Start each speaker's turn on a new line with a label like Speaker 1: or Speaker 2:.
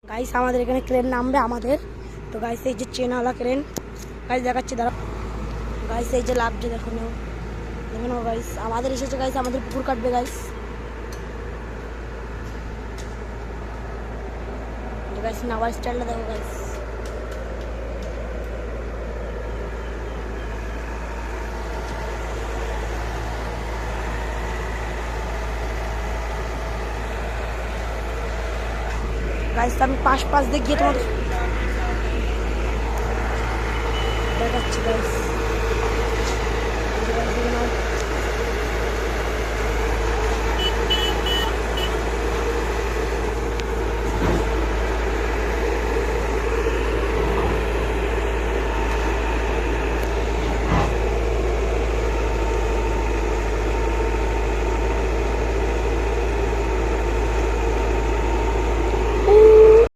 Speaker 1: Guys আমাদের এখানে crane নামবে আমাদের। তো গাইস এই যে চেনওয়ালা ক্রেন গাইস দেখাচ্ছি, দাঁড়া গাইস এই যে লাভছে, দেখো নাও গাইস আমাদের এসেছে গাইস, আমাদের পুকুর কাটবে গাইস। গাইস নামার স্টাইলটা দেখো গাইস। গাইস আমি পাশ দিয়ে গিয়ে তোমাদের দেখাচ্ছি গাইস।